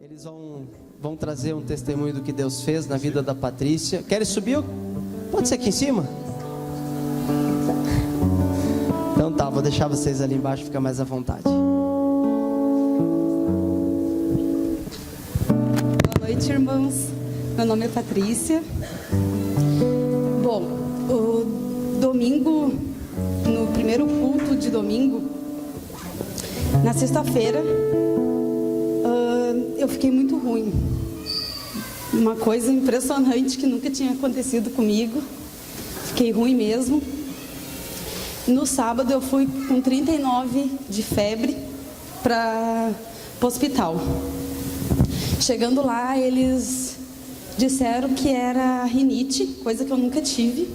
Eles vão trazer um testemunho do que Deus fez na vida da Patrícia. Querem subir? Pode ser aqui em cima? Então tá, vou deixar vocês ali embaixo, fica mais à vontade. Boa noite, irmãos. Meu nome é Patrícia. Bom, o domingo, no primeiro culto de domingo, na sexta-feira, eu fiquei muito ruim. Uma coisa impressionante que nunca tinha acontecido comigo. Fiquei ruim mesmo. No sábado eu fui com 39 de febre para o hospital. Chegando lá, eles disseram que era rinite, coisa que eu nunca tive.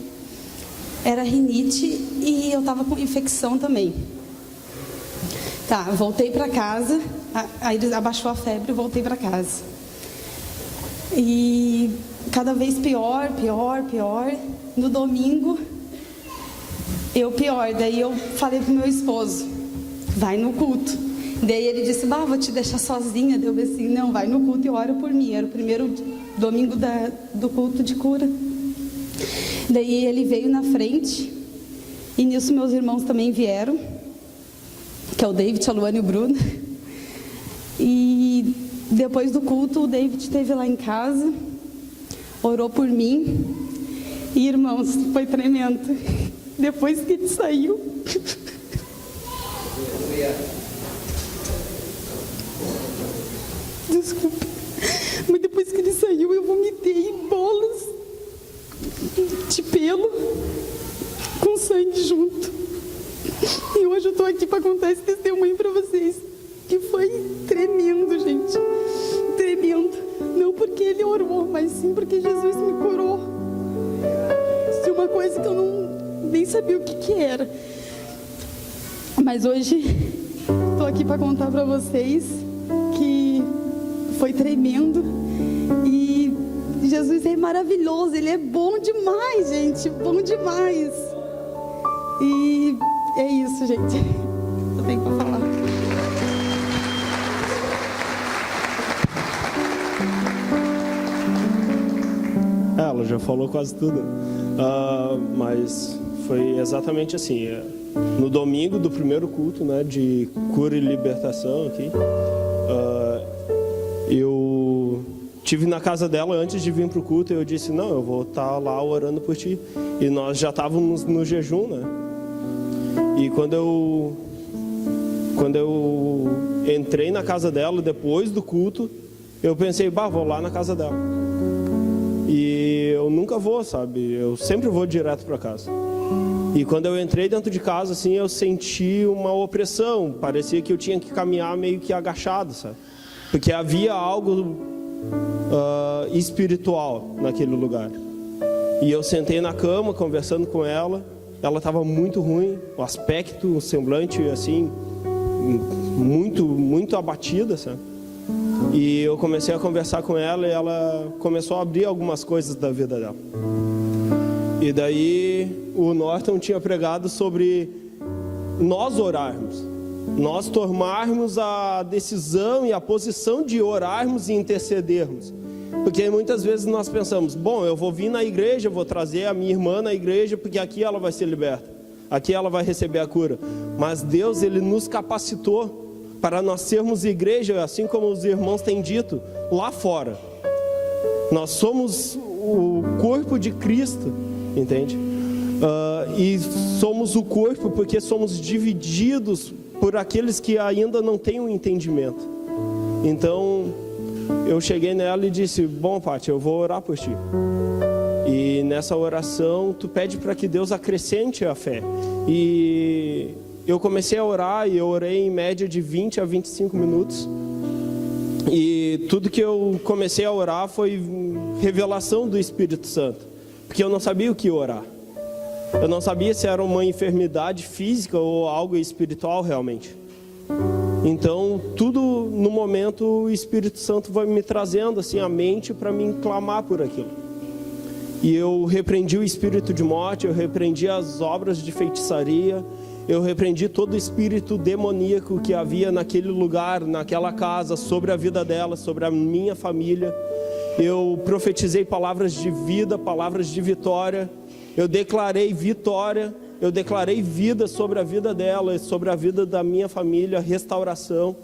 Era rinite e eu estava com infecção também. Tá, voltei para casa, aí abaixou a febre e voltei para casa. E cada vez pior. No domingo, pior. Daí eu falei pro meu esposo, vai no culto. Daí ele disse, vou te deixar sozinha. Daí eu disse assim, não, vai no culto e ora por mim. Era o primeiro domingo do culto de cura. Daí ele veio na frente, e nisso meus irmãos também vieram, que é o David, a Luana e o Bruno. E depois do culto, o David esteve lá em casa, orou por mim. E irmãos, foi tremendo. Depois que ele saiu, desculpa, mas depois que ele saiu, eu vomitei bolas de pelo com sangue junto. E hoje eu estou aqui para contar esse testemunho para vocês, que foi tremendo, gente, tremendo. Não porque ele orou, mas sim porque Jesus me curou. Isso é uma coisa que eu nem sabia o que era. Mas hoje estou aqui para contar para vocês que foi tremendo. E Jesus é maravilhoso, Ele é bom demais, gente, bom demais. E é isso, gente. Eu tenho para falar. Ela já falou quase tudo, mas foi exatamente assim. No domingo do primeiro culto, né, de cura e libertação aqui, eu estive na casa dela antes de vir para o culto. E eu disse, não, eu vou estar lá orando por ti. E nós já estávamos no jejum, né? E quando eu entrei na casa dela depois do culto, eu pensei, vou lá na casa dela. E eu nunca vou, sabe? Eu sempre vou direto para casa. E quando eu entrei dentro de casa, assim, eu senti uma opressão. Parecia que eu tinha que caminhar meio que agachado, sabe? Porque havia algo espiritual naquele lugar. E eu sentei na cama, conversando com ela. Ela estava muito ruim, o aspecto, o semblante, assim, muito abatida, sabe? E eu comecei a conversar com ela e ela começou a abrir algumas coisas da vida dela. E daí o Norton tinha pregado sobre nós orarmos, nós tomarmos a decisão e a posição de orarmos e intercedermos. Porque muitas vezes nós pensamos, eu vou vir na igreja, vou trazer a minha irmã na igreja, porque aqui ela vai ser liberta, aqui ela vai receber a cura. Mas Deus, Ele nos capacitou para nós sermos igreja, assim como os irmãos têm dito, lá fora. Nós somos o corpo de Cristo, entende? E somos o corpo porque somos divididos por aqueles que ainda não têm um entendimento. Então, eu cheguei nela e disse, Paty, eu vou orar por ti. E nessa oração, tu pede para que Deus acrescente a fé. E eu comecei a orar, e eu orei em média de 20 a 25 minutos. E tudo que eu comecei a orar foi revelação do Espírito Santo. Porque eu não sabia o que orar. Eu não sabia se era uma enfermidade física ou algo espiritual realmente. Então, tudo no momento, o Espírito Santo vai me trazendo assim a mente para me clamar por aquilo. E eu repreendi o espírito de morte, eu repreendi as obras de feitiçaria, eu repreendi todo espírito demoníaco que havia naquele lugar, naquela casa, sobre a vida dela, sobre a minha família. Eu profetizei palavras de vida, palavras de vitória. Eu declarei vitória, eu declarei vida sobre a vida dela e sobre a vida da minha família, restauração.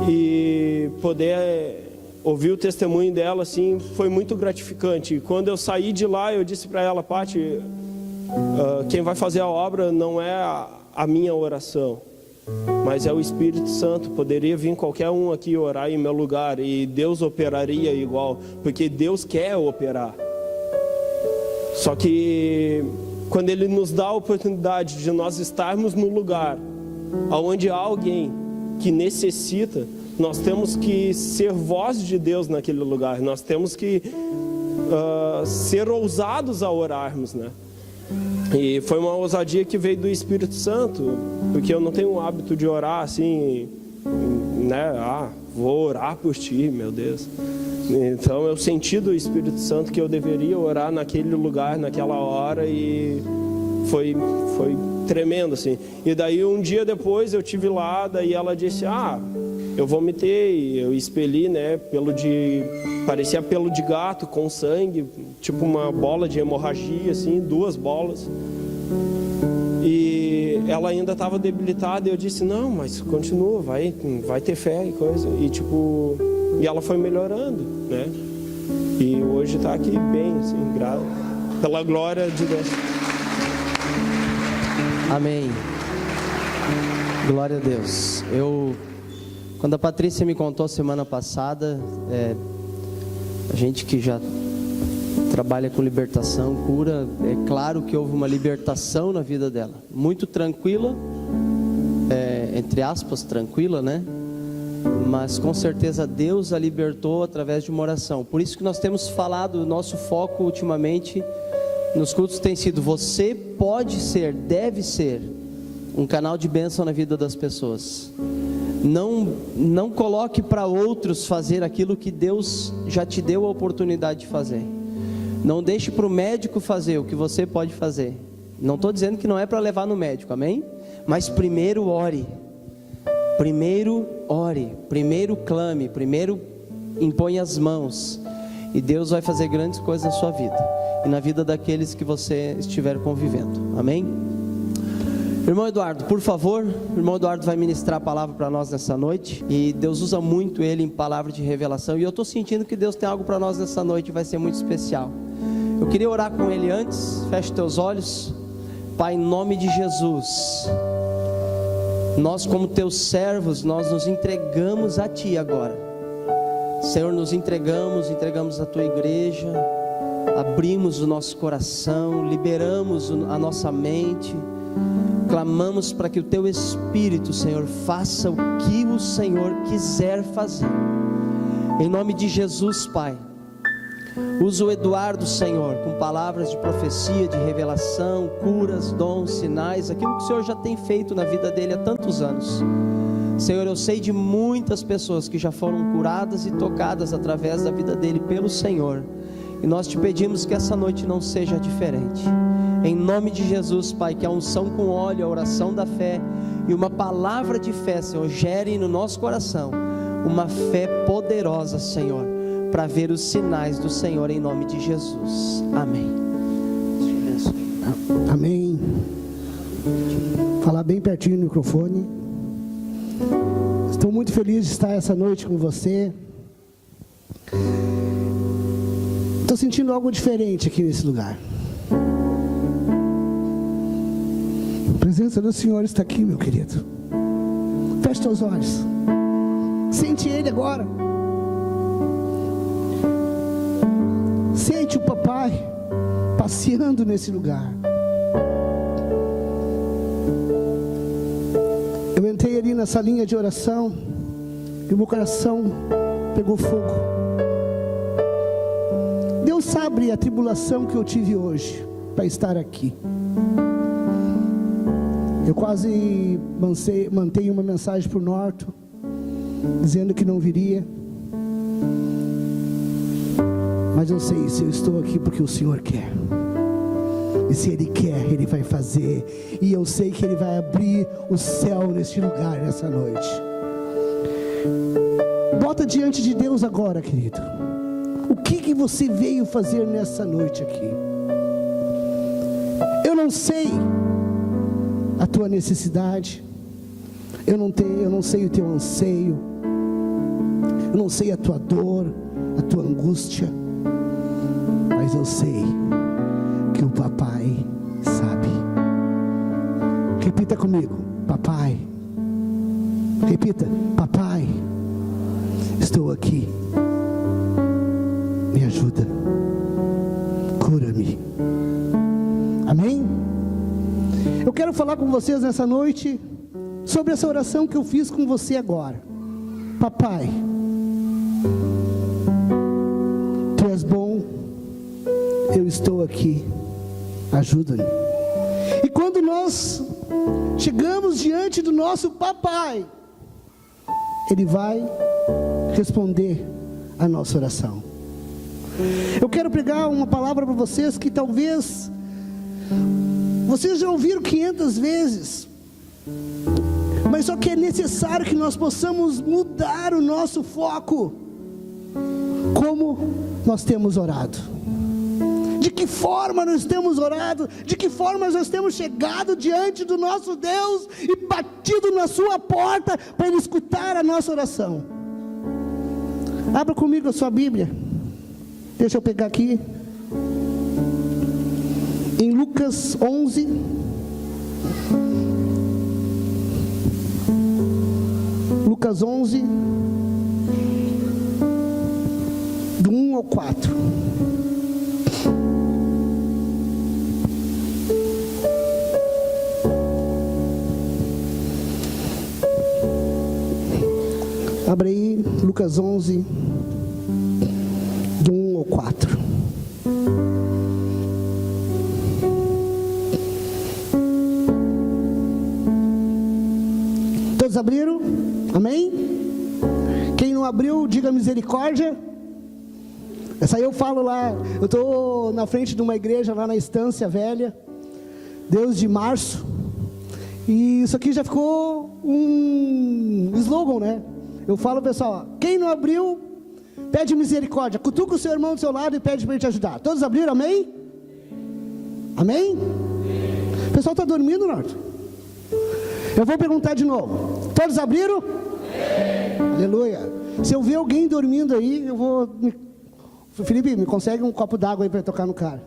E poder ouvir o testemunho dela, assim, foi muito gratificante. E quando eu saí de lá, eu disse para ela: Pati, quem vai fazer a obra não é a minha oração, mas é o Espírito Santo. Poderia vir qualquer um aqui orar em meu lugar e Deus operaria igual, porque Deus quer operar. Só que quando Ele nos dá a oportunidade de nós estarmos no lugar onde há alguém que necessita, nós temos que ser voz de Deus naquele lugar. Nós temos que ser ousados a orarmos, né? E foi uma ousadia que veio do Espírito Santo, porque eu não tenho o hábito de orar assim, né? Vou orar por ti, meu Deus. Então eu senti do Espírito Santo que eu deveria orar naquele lugar, naquela hora, e foi tremendo, assim. E daí um dia depois eu tive lá, daí ela disse: eu vomitei, eu expeli, né, parecia pelo de gato com sangue, tipo uma bola de hemorragia, assim, 2 bolas. E ela ainda estava debilitada, e eu disse: não, mas continua, vai ter fé e coisa. E ela foi melhorando, né? E hoje está aqui bem, assim, pela glória de Deus. Amém. Glória a Deus. Quando a Patrícia me contou semana passada, a gente que já trabalha com libertação, cura, é claro que houve uma libertação na vida dela, muito tranquila, entre aspas, tranquila, né? Mas com certeza Deus a libertou através de uma oração. Por isso que nós temos falado, o nosso foco ultimamente nos cultos tem sido: você pode ser, deve ser um canal de bênção na vida das pessoas. Não coloque para outros fazer aquilo que Deus já te deu a oportunidade de fazer. Não deixe para o médico fazer o que você pode fazer. Não estou dizendo que não é para levar no médico, amém? Mas primeiro ore. Primeiro ore, primeiro clame, primeiro impõe as mãos, e Deus vai fazer grandes coisas na sua vida e na vida daqueles que você estiver convivendo, amém? Irmão Eduardo, por favor, o irmão Eduardo vai ministrar a palavra para nós nessa noite, e Deus usa muito ele em palavra de revelação, e eu estou sentindo que Deus tem algo para nós nessa noite, vai ser muito especial. Eu queria orar com ele antes. Feche teus olhos. Pai, em nome de Jesus, nós como teus servos, nós nos entregamos a Ti agora. Senhor, nos entregamos a Tua igreja, abrimos o nosso coração, liberamos a nossa mente, clamamos para que o Teu Espírito, Senhor, faça o que o Senhor quiser fazer. Em nome de Jesus, Pai, usa o Eduardo, Senhor, com palavras de profecia, de revelação, curas, dons, sinais, aquilo que o Senhor já tem feito na vida dele há tantos anos. Senhor, eu sei de muitas pessoas que já foram curadas e tocadas através da vida dele pelo Senhor, e nós te pedimos que essa noite não seja diferente. Em nome de Jesus, Pai, que a unção com óleo, a oração da fé e uma palavra de fé, Senhor, gere no nosso coração uma fé poderosa, Senhor, para ver os sinais do Senhor, em nome de Jesus. Amém. Amém. Falar bem pertinho no microfone. Estou muito feliz de estar essa noite com você. Estou sentindo algo diferente aqui nesse lugar. A presença do Senhor está aqui, meu querido. Feche teus olhos. Sente Ele agora. Sente o papai passeando nesse lugar. Eu entrei ali nessa linha de oração e o meu coração pegou fogo. Deus sabe a tribulação que eu tive hoje para estar aqui. Eu quase mandei uma mensagem para o Norton, dizendo que não viria. Mas eu sei, se eu estou aqui porque o Senhor quer. E se Ele quer, Ele vai fazer. E eu sei que Ele vai abrir o céu neste lugar, nessa noite. Bota diante de Deus agora, querido. O que você veio fazer nessa noite aqui? Eu não sei a tua necessidade. Eu não sei o teu anseio. Eu não sei a tua dor, a tua angústia. Mas eu sei que o papai sabe. Repita comigo: papai. Repita: papai, estou aqui. Me ajuda. Cura-me. Amém? Eu quero falar com vocês nessa noite sobre essa oração que eu fiz com você agora. Papai, Tu és bom, eu estou aqui, ajuda-me. E quando nós chegamos diante do nosso papai, Ele vai responder a nossa oração. Eu quero pregar uma palavra para vocês que talvez vocês já ouviram 500 vezes, mas só que é necessário que nós possamos mudar o nosso foco. Como nós temos orado? De que forma nós temos orado? De que forma nós temos chegado diante do nosso Deus e batido na sua porta para Ele escutar a nossa oração? Abra comigo a sua Bíblia. Deixa eu pegar aqui. Em Lucas 11. Lucas 11. Do 1 ao 4. Abre aí, Lucas 11, do 1 ao 4. Todos abriram? Amém? Quem não abriu, diga misericórdia. Essa aí eu falo lá, eu estou na frente de uma igreja lá na Estância Velha, Deus de Março, e isso aqui já ficou um slogan, né? Eu falo, pessoal, quem não abriu, pede misericórdia. Cutuca o seu irmão do seu lado e pede para ele te ajudar. Todos abriram, amém? Amém? O pessoal está dormindo, Norte? Eu vou perguntar de novo. Todos abriram? Aleluia. Se eu ver alguém dormindo aí, eu vou... Felipe, me consegue um copo d'água aí para tocar no cara.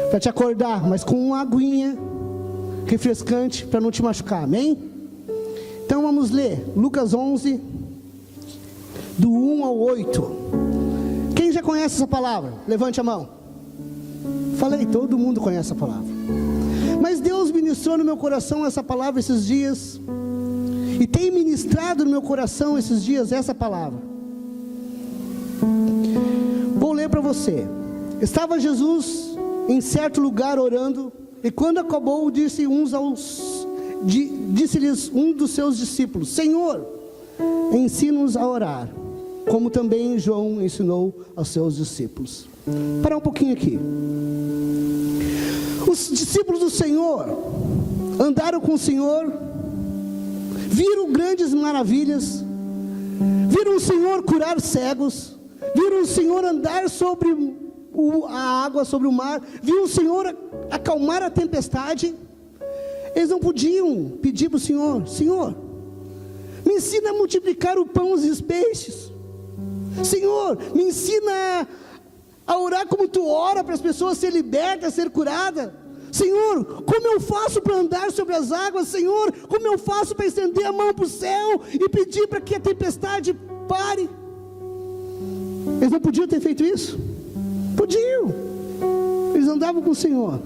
Para te acordar, mas com uma aguinha refrescante para não te machucar, amém? Então vamos ler Lucas 11, do 1 ao 8. Quem já conhece essa palavra? Levante a mão. Falei, todo mundo conhece essa palavra. Mas Deus ministrou no meu coração essa palavra esses dias. E tem ministrado no meu coração esses dias essa palavra. Vou ler para você. Estava Jesus em certo lugar orando. E quando acabou, disse-lhes um dos seus discípulos: Senhor, ensina-nos a orar, como também João ensinou aos seus discípulos. Parar um pouquinho aqui. Os discípulos do Senhor andaram com o Senhor, viram grandes maravilhas, viram o Senhor curar cegos, viram o Senhor andar sobre a água, sobre o mar, viram o Senhor acalmar a tempestade. Eles não podiam pedir para o Senhor: Senhor, me ensina a multiplicar o pão e os peixes. Senhor, me ensina a orar como Tu ora, para as pessoas ser libertas, ser curadas. Senhor, como eu faço para andar sobre as águas? Senhor, como eu faço para estender a mão para o céu e pedir para que a tempestade pare? Eles não podiam ter feito isso? Podiam. Eles andavam com o Senhor,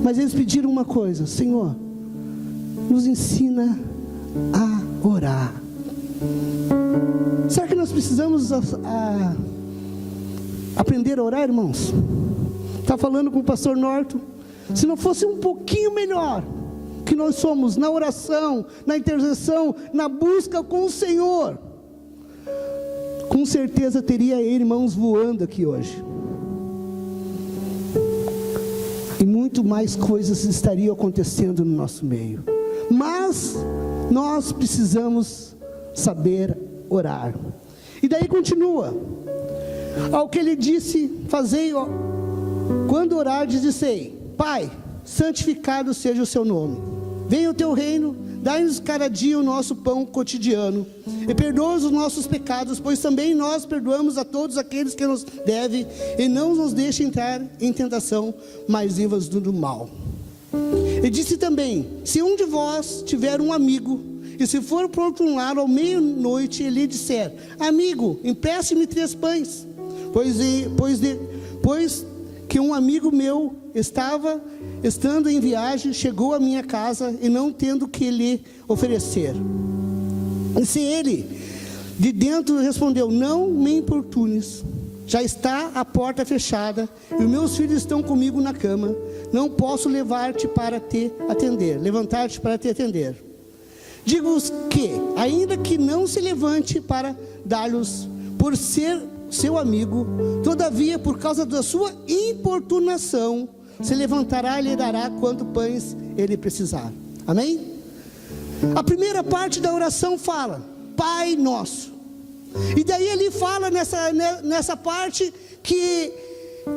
mas eles pediram uma coisa: Senhor, nos ensina a orar. Será que nós precisamos aprender a orar, irmãos? Está falando com o pastor Norton. Se não fosse um pouquinho melhor que nós somos na oração, na intercessão, na busca com o Senhor, com certeza teria irmãos voando aqui hoje. muito mais coisas estariam acontecendo no nosso meio. Mas nós precisamos saber orar. E daí continua. Ao que ele disse, fazei, quando orardes, dizei: Pai, santificado seja o seu nome. Venha o teu reino, dai-nos cada dia o nosso pão cotidiano. E perdoa os nossos pecados, pois também nós perdoamos a todos aqueles que nos devem. E não nos deixe entrar em tentação, mas livra-nos do mal. E disse também: se um de vós tiver um amigo, e se for por outro lado ao meia-noite, ele disser: amigo, empreste-me 3 pães, pois que um amigo meu estando em viagem, chegou à minha casa e não tendo que lhe oferecer. E se ele de dentro respondeu: não me importunes, já está a porta fechada e os meus filhos estão comigo na cama, não posso levantar-te para te atender. Digo-vos que, ainda que não se levante para dar-lhes, por ser seu amigo, todavia, por causa da sua importunação, se levantará e lhe dará quanto pães ele precisar. Amém? A primeira parte da oração fala: Pai Nosso. E daí ele fala nessa parte que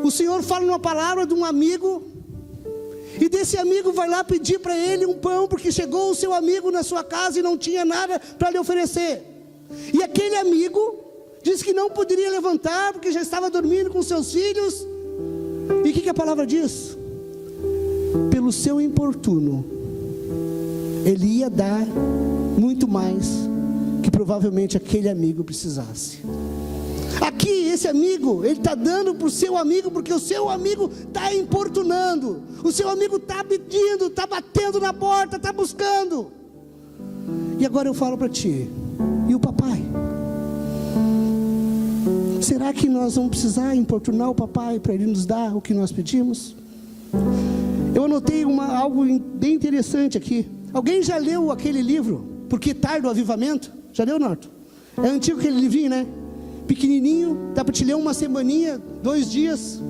o Senhor fala uma palavra de um amigo, e desse amigo vai lá pedir para ele um pão, porque chegou o seu amigo na sua casa e não tinha nada para lhe oferecer. E aquele amigo disse que não poderia levantar, porque já estava dormindo com seus filhos. E o que a palavra diz? Pelo seu importuno, ele ia dar muito mais que provavelmente aquele amigo precisasse. Aqui esse amigo, ele está dando para o seu amigo, porque o seu amigo está importunando, o seu amigo está pedindo, está batendo na porta, está buscando. E agora eu falo para ti: e o papai? Será que nós vamos precisar importunar o papai para ele nos dar o que nós pedimos? Eu anotei algo bem interessante aqui. Alguém já leu aquele livro, Por que Tarda o Avivamento? Já leu, Norton? É antigo aquele livrinho, né? Pequenininho, dá para te ler uma semaninha, 2 dias.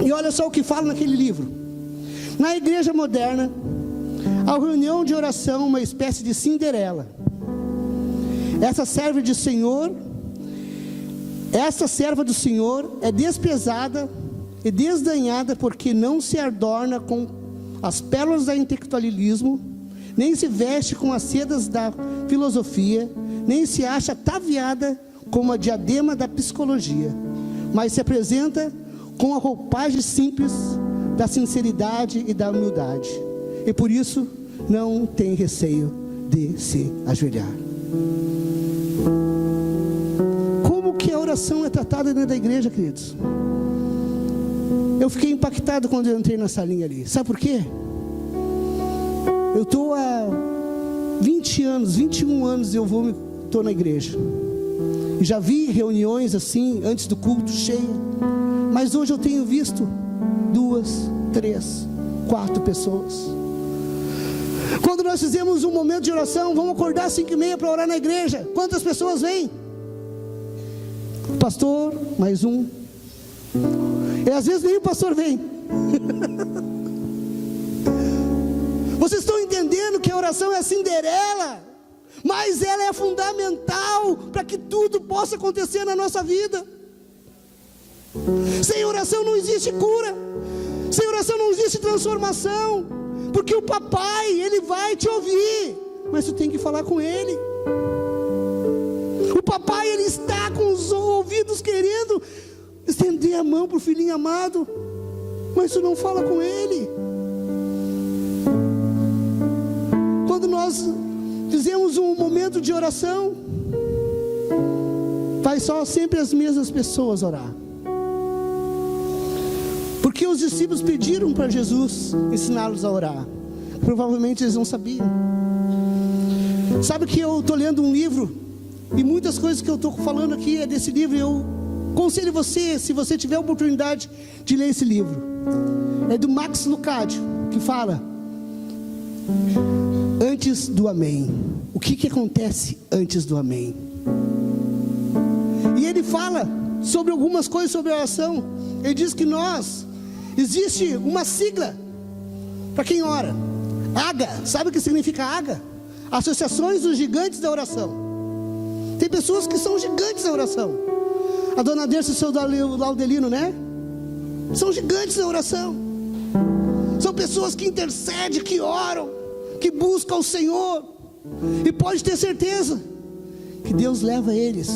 E olha só o que fala naquele livro. Na igreja moderna, a reunião de oração é uma espécie de Cinderela. Essa serva do Senhor é desprezada e desdenhada, porque não se adorna com as pérolas do intelectualismo, nem se veste com as sedas da filosofia, nem se acha ataviada como a diadema da psicologia, mas se apresenta com a roupagem simples da sinceridade e da humildade, e por isso não tem receio de se ajoelhar. Como que a oração é tratada dentro da igreja, queridos? Eu fiquei impactado quando eu entrei na salinha ali. Sabe por quê? Eu estou há 21 anos estou na igreja. E já vi reuniões assim, antes do culto, cheia. Mas hoje eu tenho visto 2, 3, 4 pessoas. Quando nós fizemos um momento de oração, vamos acordar às 5h30 para orar na igreja. Quantas pessoas vêm? Pastor, mais um. E às vezes nem o pastor vem. Vocês estão entendendo que a oração é a Cinderela, mas ela é fundamental para que tudo possa acontecer na nossa vida. Sem oração não existe cura, sem oração não existe transformação, porque o papai, ele vai te ouvir, mas tu tem que falar com ele. O papai, ele está com os ouvidos querendo estender a mão para o filhinho amado, mas tu não fala com ele. Quando nós fizemos um momento de oração, vai só sempre as mesmas pessoas orar, porque os discípulos pediram para Jesus ensiná-los a orar. Provavelmente eles não sabiam. Sabe que eu estou lendo um livro, e muitas coisas que eu estou falando aqui é desse livro. Eu aconselho você, se você tiver a oportunidade de ler esse livro. É do Max Lucado, que fala antes do amém. O que acontece antes do amém? E ele fala sobre algumas coisas sobre a oração. Ele diz que nós Existe uma sigla para quem ora. AGA. Sabe o que significa AGA? Associações dos Gigantes da Oração. Tem pessoas que são gigantes da oração. A dona Dercy e o seu Laudelino, né? São gigantes da oração. São pessoas que intercedem, que oram, que buscam o Senhor. E pode ter certeza que Deus leva eles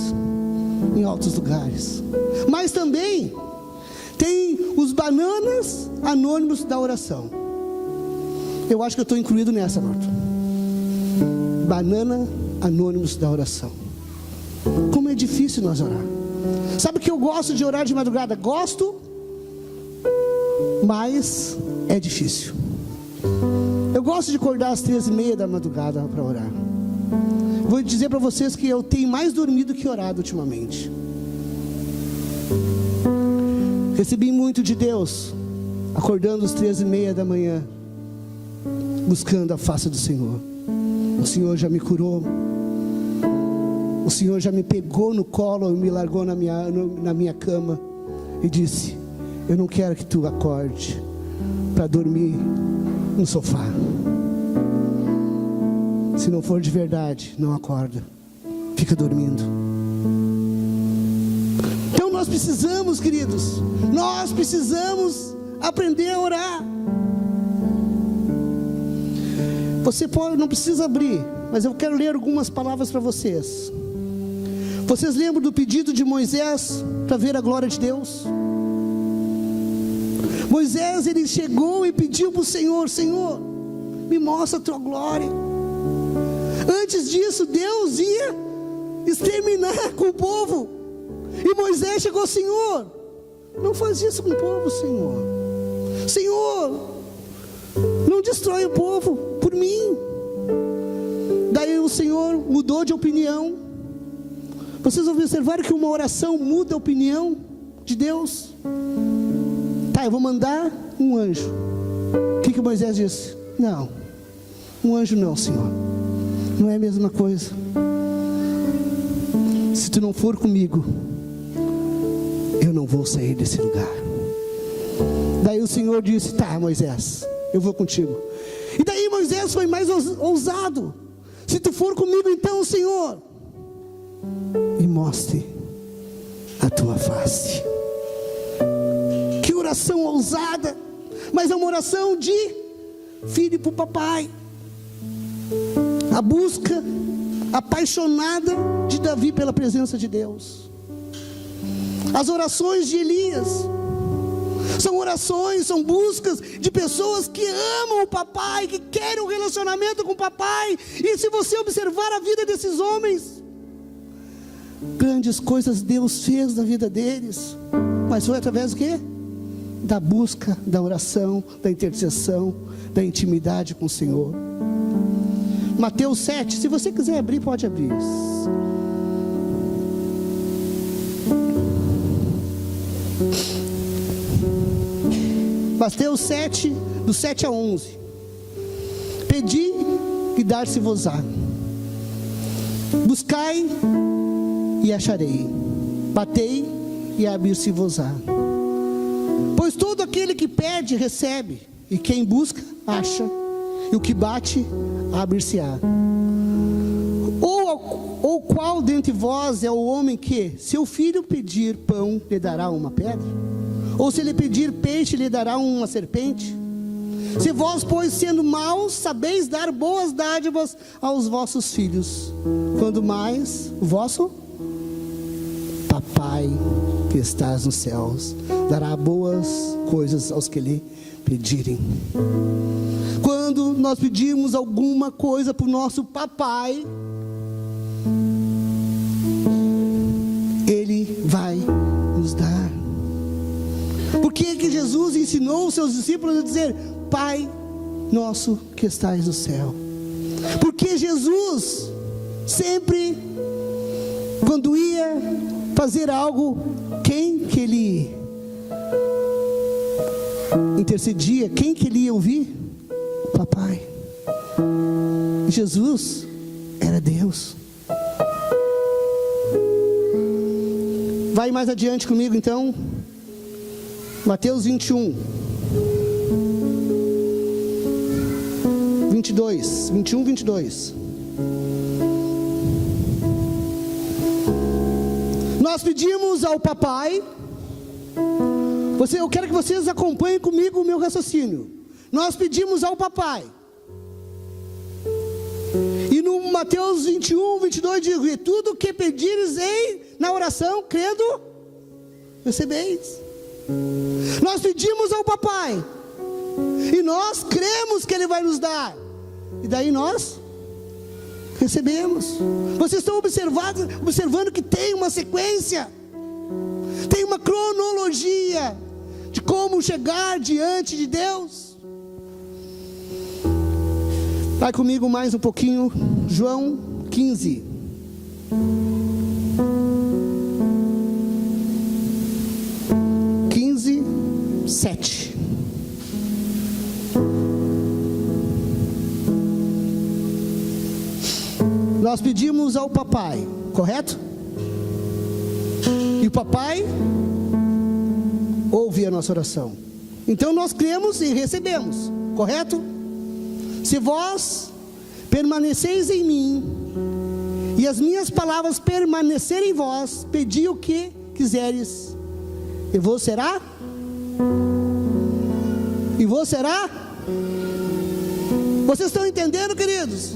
em altos lugares. Mas também tem os bananas anônimos da oração. Eu acho que eu estou incluído nessa, Marta. Banana anônimos da oração. Como é difícil nós orar. Sabe que eu gosto de orar de madrugada? Gosto, mas é difícil. Eu gosto de acordar às 3h30 da madrugada para orar. Vou dizer para vocês que eu tenho mais dormido que orado ultimamente. Recebi muito de Deus, acordando às 3h30 da manhã, buscando a face do Senhor. O Senhor já me curou. O Senhor já me pegou no colo e me largou na minha cama e disse: eu não quero que tu acorde para dormir no sofá. Se não for de verdade, não acorda, fica dormindo. Então nós precisamos, queridos, nós precisamos aprender a orar. Você não precisa abrir, mas eu quero ler algumas palavras para vocês. Vocês lembram do pedido de Moisés para ver a glória de Deus? Moisés, ele chegou e pediu para o Senhor: Senhor, me mostra a tua glória. Antes disso, Deus ia exterminar com o povo. E Moisés chegou: Senhor, não faz isso com o povo, Senhor. Senhor, não destrói o povo por mim. Daí o Senhor mudou de opinião. Vocês observaram que uma oração muda a opinião de Deus? Tá, eu vou mandar um anjo. O que Moisés disse? Não, um anjo não, Senhor. Não é a mesma coisa. Se tu não for comigo, eu não vou sair desse lugar. Daí o Senhor disse: tá, Moisés, eu vou contigo. E daí Moisés foi mais ousado: se tu for comigo, então, Senhor, me mostre a tua face. Que oração ousada, mas é uma oração de filho para o papai. A busca apaixonada de Davi pela presença de Deus. As orações de Elias são orações, são buscas de pessoas que amam o papai, que querem um relacionamento com o papai. E se você observar a vida desses homens, grandes coisas Deus fez na vida deles, mas foi através do quê? Da busca, da oração, da intercessão, da intimidade com o Senhor. Mateus 7, se você quiser abrir, pode abrir. Mateus 7, do 7 a 11. Pedi e dar-se-vos-á. Buscai e acharei. Batei e abrir-se-vos-á. Pois todo aquele que pede, recebe. E quem busca, acha. E o que bate, abre-se-á. Ou qual dentre vós é o homem que, se o filho pedir pão, lhe dará uma pedra? Ou se ele pedir peixe, lhe dará uma serpente? Se vós, pois, sendo maus, sabeis dar boas dádivas aos vossos filhos, quando mais o vosso Papai que estás nos céus dará boas coisas aos que lhe pedirem. Quando nós pedimos alguma coisa para o nosso papai, Ele vai nos dar. Por que Jesus ensinou os seus discípulos a dizer: Pai nosso que estais no céu? Porque Jesus sempre, quando ia fazer algo, quem que Ele intercedia? Quem que Ele ia ouvir? O papai. Jesus era Deus. Vai mais adiante comigo então. Mateus 21. 21, 22. Nós pedimos ao papai, eu quero que vocês acompanhem comigo o meu raciocínio. Nós pedimos ao papai, e no Mateus 21, 22 diz: e tudo que pedires na oração, crendo, recebeis. Nós pedimos ao papai, e nós cremos que ele vai nos dar, e daí nós recebemos. Vocês estão observando que tem uma sequência, tem uma cronologia de como chegar diante de Deus. Vai comigo mais um pouquinho, João 15. Sete. Nós pedimos ao papai, correto? E o papai ouve a nossa oração. Então nós cremos e recebemos, correto? Se vós permaneceis em mim e as minhas palavras permanecerem em vós, pedi o que quiseres, e vos será? E vos será? Vocês estão entendendo, queridos?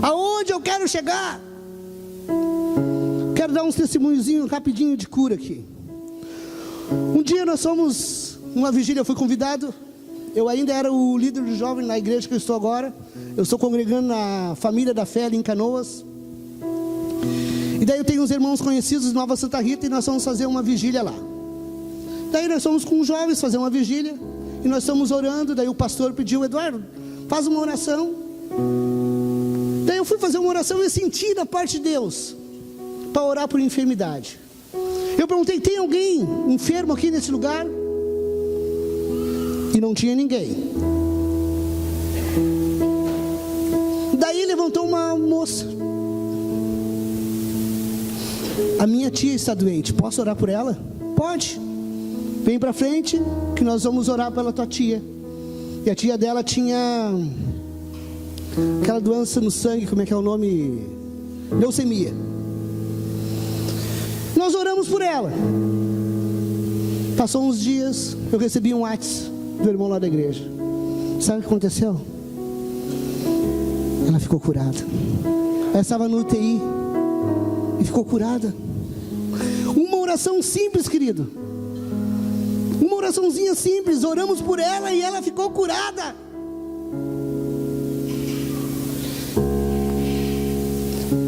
Aonde eu quero chegar? Quero dar uns testemunhozinhos rapidinho de cura aqui. Um dia nós fomos numa vigília, eu fui convidado. Eu ainda era o líder do jovem na igreja que eu estou agora. Eu estou congregando na Família da Fé ali em Canoas. E daí eu tenho uns irmãos conhecidos de Nova Santa Rita, e nós vamos fazer uma vigília lá. Daí nós fomos com os jovens fazer uma vigília, e nós estamos orando. Daí o pastor pediu: Eduardo, faz uma oração. Daí eu fui fazer uma oração e senti da parte de Deus para orar por enfermidade. Eu perguntei: tem alguém enfermo aqui nesse lugar? E não tinha ninguém. Daí levantou uma moça: a minha tia está doente, posso orar por ela? Pode. Vem para frente que nós vamos orar pela tua tia. E a tia dela tinha aquela doença no sangue, como é que é o nome? Leucemia. Nós oramos por ela. Passou uns dias, eu recebi um WhatsApp do irmão lá da igreja. Sabe o que aconteceu? Ela ficou curada. Ela estava no UTI e ficou curada. Uma oração simples, querido. Uma oraçãozinha simples, oramos por ela e ela ficou curada.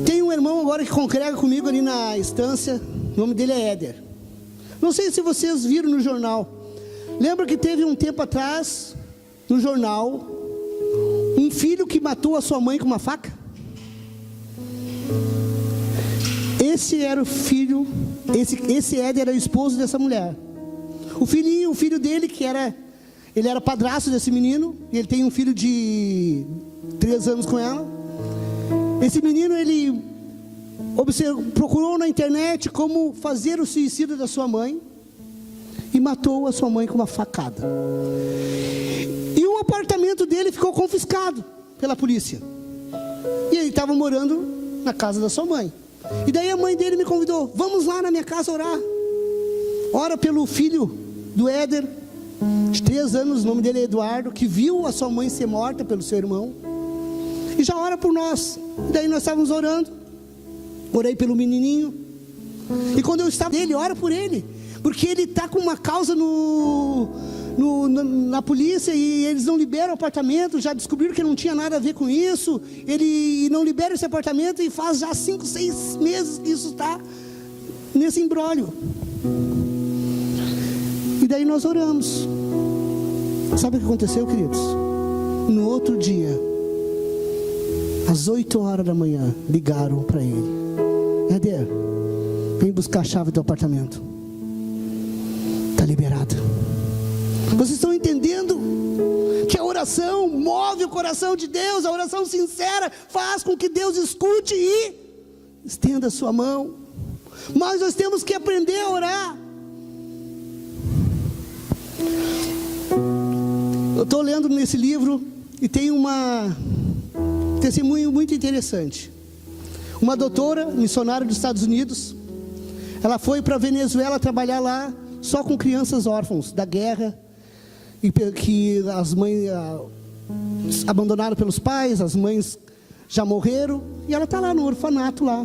Tem um irmão agora que congrega comigo ali na estância, o nome dele é Éder. Não sei se vocês viram no jornal. Lembra que teve um tempo atrás, no jornal, um filho que matou a sua mãe com uma faca? Esse era o filho, esse Éder era o esposo dessa mulher. O filho dele, ele era padrasto desse menino, e ele tem um filho de 3 anos com ela. Esse menino, ele procurou na internet como fazer o suicídio da sua mãe, e matou a sua mãe com uma facada. E o apartamento dele ficou confiscado pela polícia, e ele estava morando na casa da sua mãe. E daí a mãe dele me convidou: vamos lá na minha casa orar. Ora pelo filho do Éder, de 3 anos, o nome dele é Eduardo, que viu a sua mãe ser morta pelo seu irmão, e já ora por nós. E daí nós estávamos orando, orei pelo menininho, e quando eu estava nele, ora por ele, porque ele está com uma causa na polícia, e eles não liberam o apartamento. Já descobriram que não tinha nada a ver com isso, ele não libera esse apartamento, e faz já 5, 6 meses que isso está nesse imbróglio. E daí nós oramos. Sabe o que aconteceu, queridos? No outro dia, às 8 horas da manhã, ligaram para ele: Éder, vem buscar a chave do apartamento, está liberada. Vocês estão entendendo que a oração move o coração de Deus? A oração sincera faz com que Deus escute e estenda a sua mão. Mas nós temos que aprender a orar. Eu estou lendo nesse livro, e tem uma testemunho muito interessante. Uma doutora, missionária dos Estados Unidos, ela foi para a Venezuela trabalhar lá só com crianças órfãos da guerra, e que as mães abandonaram pelos pais, as mães já morreram, e ela está lá no orfanato lá.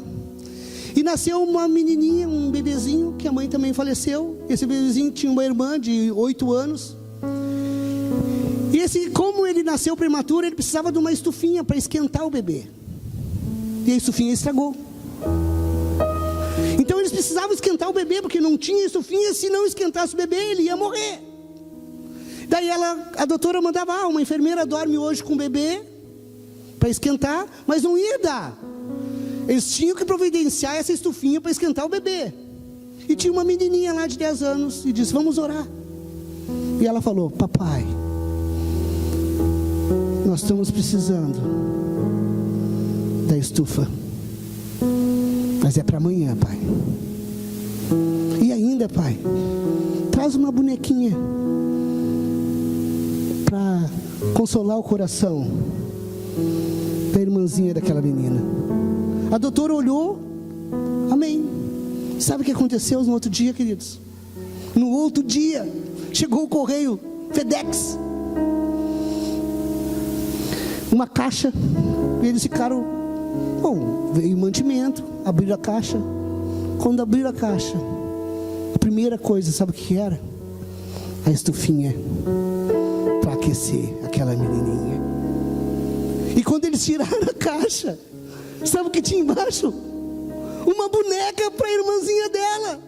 E nasceu uma menininha, um bebezinho, que a mãe também faleceu. Esse bebezinho tinha uma irmã de 8 anos. E como ele nasceu prematuro, ele precisava de uma estufinha para esquentar o bebê. E a estufinha estragou. Então eles precisavam esquentar o bebê, porque não tinha estufinha. Se não esquentasse o bebê, ele ia morrer. Daí a doutora mandava, uma enfermeira dorme hoje com o bebê para esquentar, mas não ia dar. Eles tinham que providenciar essa estufinha para esquentar o bebê. E tinha uma menininha lá de 10 anos e disse, vamos orar. E ela falou, papai, nós estamos precisando da estufa, mas é para amanhã, pai. E ainda, pai, traz uma bonequinha para consolar o coração da irmãzinha daquela menina. A doutora olhou, amém. Sabe o que aconteceu no outro dia, queridos? No outro dia, chegou o correio, FedEx, uma caixa, e eles ficaram, veio mantimento, abriram a caixa. Quando abriram a caixa, a primeira coisa, sabe o que era? A estufinha para aquecer aquela menininha. E quando eles tiraram a caixa, sabe o que tinha embaixo? Uma boneca para a irmãzinha dela.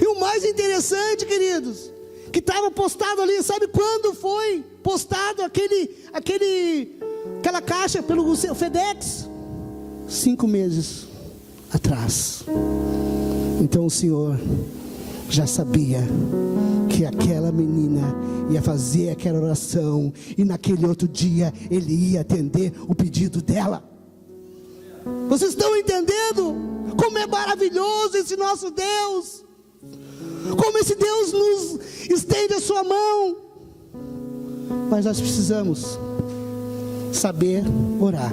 E o mais interessante, queridos, que estava postado ali, sabe quando foi postado aquela caixa pelo FedEx? 5 meses atrás. Então o Senhor já sabia que aquela menina ia fazer aquela oração, e naquele outro dia Ele ia atender o pedido dela. Vocês estão entendendo como é maravilhoso esse nosso Deus? Como esse Deus nos estende a sua mão? Mas nós precisamos saber orar.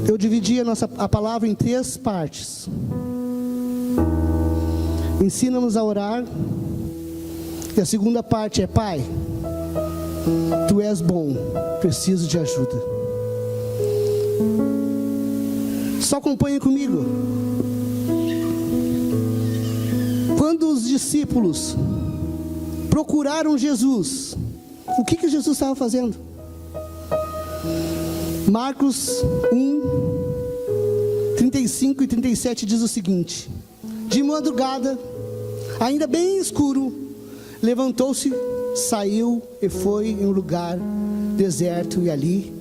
Eu dividi a palavra em 3 partes. Ensina-nos a orar. E a segunda parte é, Pai, Tu és bom, preciso de ajuda. Só acompanhe comigo. Quando os discípulos procuraram Jesus, o que Jesus estava fazendo? Marcos 1, 35 e 37 diz o seguinte: de madrugada, ainda bem escuro, levantou-se, saiu e foi em um lugar deserto e ali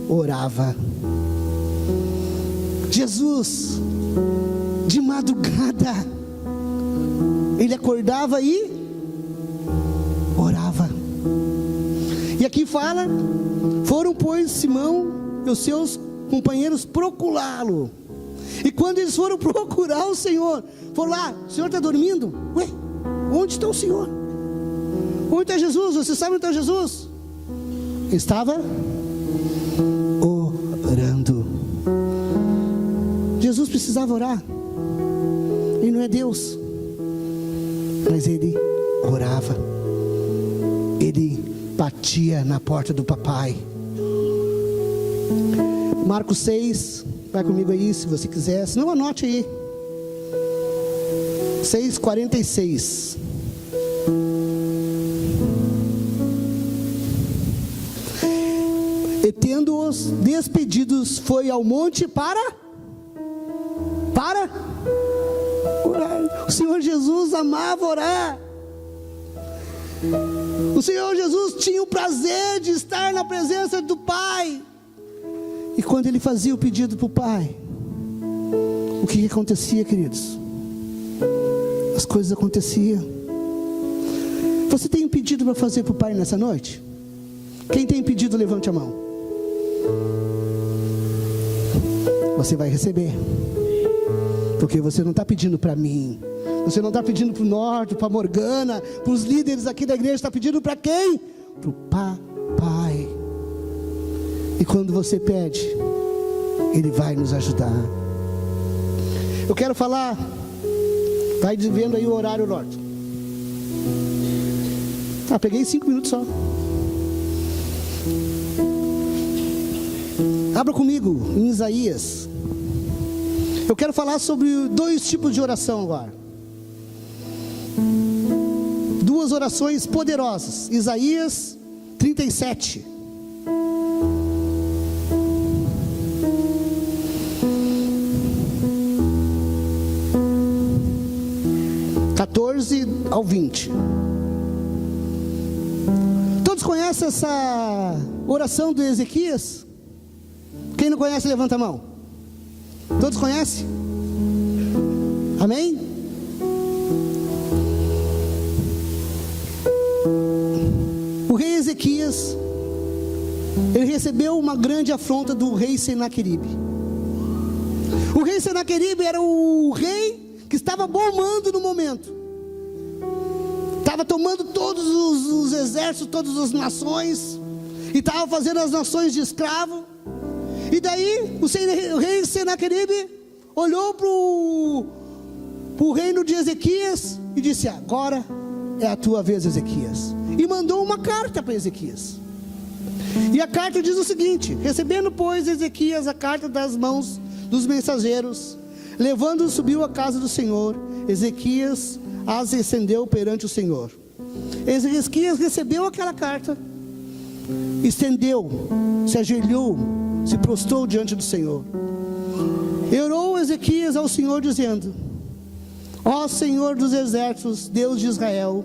orava. Jesus, de madrugada, ele acordava e orava. E aqui fala, foram pois Simão e os seus companheiros procurá-lo. E quando eles foram procurar o Senhor, foram lá, o Senhor está dormindo? Ué, onde está o Senhor? Onde está Jesus? Você sabe onde está Jesus? Estava orando. Jesus precisava orar. Ele não é Deus, mas ele orava. Ele batia na porta do papai. Marcos 6, vai comigo aí se você quiser, se não anote aí. 6:46. E tendo-os despedidos, foi ao monte para orar. O Senhor Jesus amava orar. O Senhor Jesus tinha o prazer de estar na presença do Pai. E quando ele fazia o pedido para o Pai, o que acontecia, queridos? As coisas aconteciam. Você tem um pedido para fazer para o Pai nessa noite? Quem tem pedido, levante a mão. Você vai receber. Porque você não está pedindo para mim. Você não está pedindo para o Norte, para a Morgana, para os líderes aqui da igreja. Está pedindo para quem? Para o Papai. E quando você pede, Ele vai nos ajudar. Eu quero falar, vai vendo aí o horário, Lorde. Peguei 5 minutos só. Abra comigo em Isaías. Eu quero falar sobre 2 tipos de oração agora. 2 orações poderosas. Isaías 37. ao 20. Todos conhecem essa oração do Ezequias? Quem não conhece, levanta a mão. Todos conhecem? Amém? O rei Ezequias, ele recebeu uma grande afronta do rei Senaqueribe. O rei Senaqueribe era o rei que estava bomando no momento. Estava tomando todos os exércitos, todas as nações, e estava fazendo as nações de escravo. E daí o rei Senaqueribe olhou para o reino de Ezequias e disse: agora é a tua vez, Ezequias. E mandou uma carta para Ezequias. E a carta diz o seguinte: recebendo, pois, Ezequias a carta das mãos dos mensageiros, levando-o, subiu à casa do Senhor. Ezequias as estendeu perante o Senhor. Ezequias recebeu aquela carta, estendeu, se ajoelhou, se prostrou diante do Senhor. E orou Ezequias ao Senhor, dizendo: ó Senhor dos exércitos, Deus de Israel,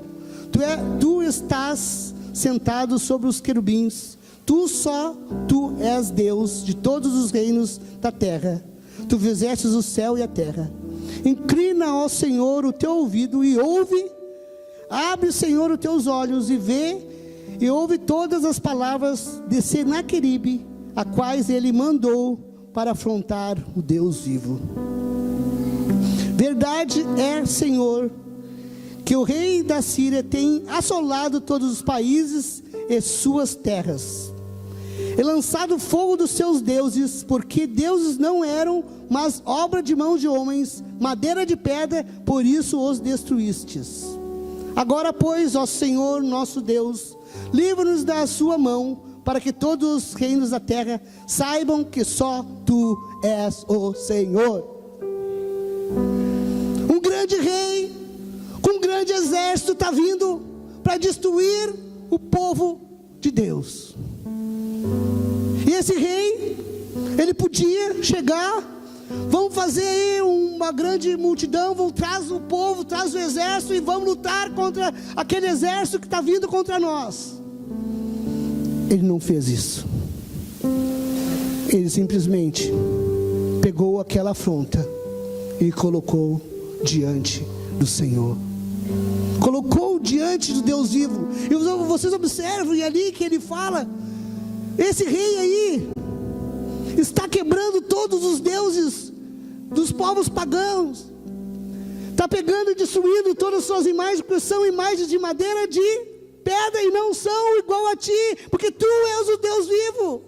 tu estás sentado sobre os querubins, tu és Deus de todos os reinos da terra. Tu fizestes o céu e a terra. Inclina, ó Senhor, o teu ouvido e ouve. Abre, Senhor, os teus olhos e vê e ouve todas as palavras de Senaqueribe, a quais ele mandou para afrontar o Deus vivo. Verdade é, Senhor, que o rei da Síria tem assolado todos os países e suas terras, e lançado fogo dos seus deuses, porque deuses não eram, mas obra de mãos de homens, madeira de pedra, por isso os destruístes. Agora, pois, ó Senhor nosso Deus, livra-nos da sua mão, para que todos os reinos da terra saibam que só tu és o Senhor. Um grande rei, com um grande exército, está vindo para destruir o povo de Deus. E esse rei, ele podia chegar: vamos fazer aí uma grande multidão, traz o povo, traz o exército e vamos lutar contra aquele exército que está vindo contra nós. Ele não fez isso. Ele simplesmente pegou aquela afronta e colocou diante do Senhor. Colocou diante do Deus vivo. E vocês observam ali que ele fala: esse rei aí está quebrando todos os deuses dos povos pagãos. Está pegando e destruindo todas as suas imagens, porque são imagens de madeira, de pedra, e não são igual a ti, porque tu és o Deus vivo.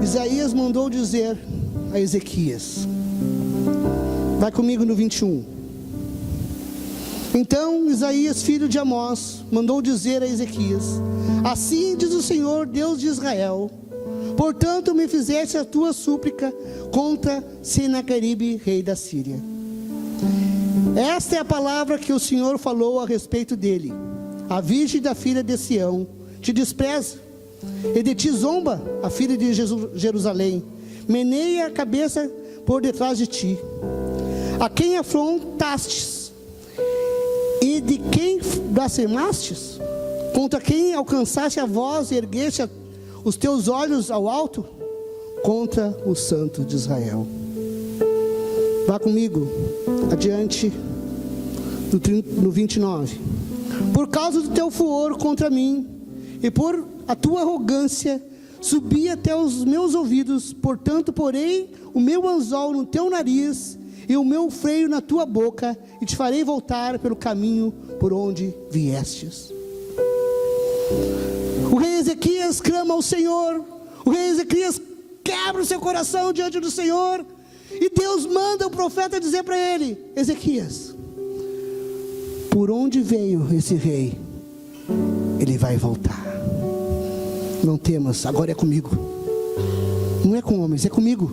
Isaías mandou dizer a Ezequias, vai comigo no 21. Então Isaías, filho de Amós, mandou dizer a Ezequias: assim diz o Senhor, Deus de Israel, portanto me fizeste a tua súplica contra Senaqueribe, rei da Síria. Esta é a palavra que o Senhor falou a respeito dele: a virgem da filha de Sião te despreza, e de ti zomba a filha de Jerusalém, meneia a cabeça por detrás de ti. A quem afrontastes e de quem blasfemastes? Contra quem alcançaste a voz e ergueste os teus olhos ao alto? Contra o Santo de Israel. Vá comigo adiante no 29. Por causa do teu furor contra mim e por a tua arrogância, subi até os meus ouvidos, portanto porei o meu anzol no teu nariz e o meu freio na tua boca, e te farei voltar pelo caminho por onde viestes. O rei Ezequias clama ao Senhor. O rei Ezequias quebra o seu coração diante do Senhor, e Deus manda o profeta dizer para ele: Ezequias, por onde veio esse rei, ele vai voltar. Não temas, agora é comigo. Não é com homens, é comigo.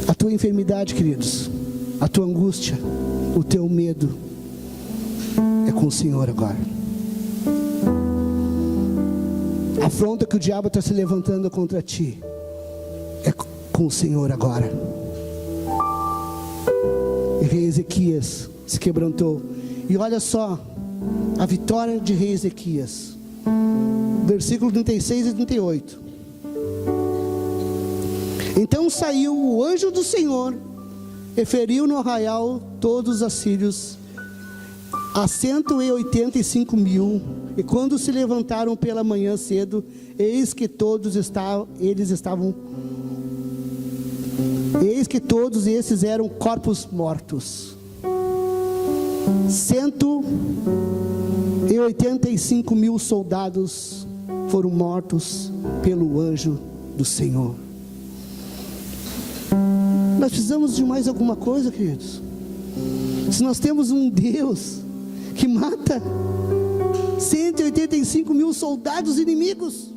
A tua enfermidade, queridos, a tua angústia, o teu medo, é com o Senhor agora. A afronta que o diabo está se levantando contra ti, é com o Senhor agora. E rei Ezequias se quebrantou. E olha só a vitória de rei Ezequias, versículo 36 e 38. Então saiu o anjo do Senhor e feriu no arraial todos os assírios, a 185.000. E quando se levantaram pela manhã cedo, eis que todos esses eram corpos mortos. 185.000 soldados foram mortos pelo anjo do Senhor. Nós precisamos de mais alguma coisa, queridos? Se nós temos um Deus que mata 185.000 soldados inimigos,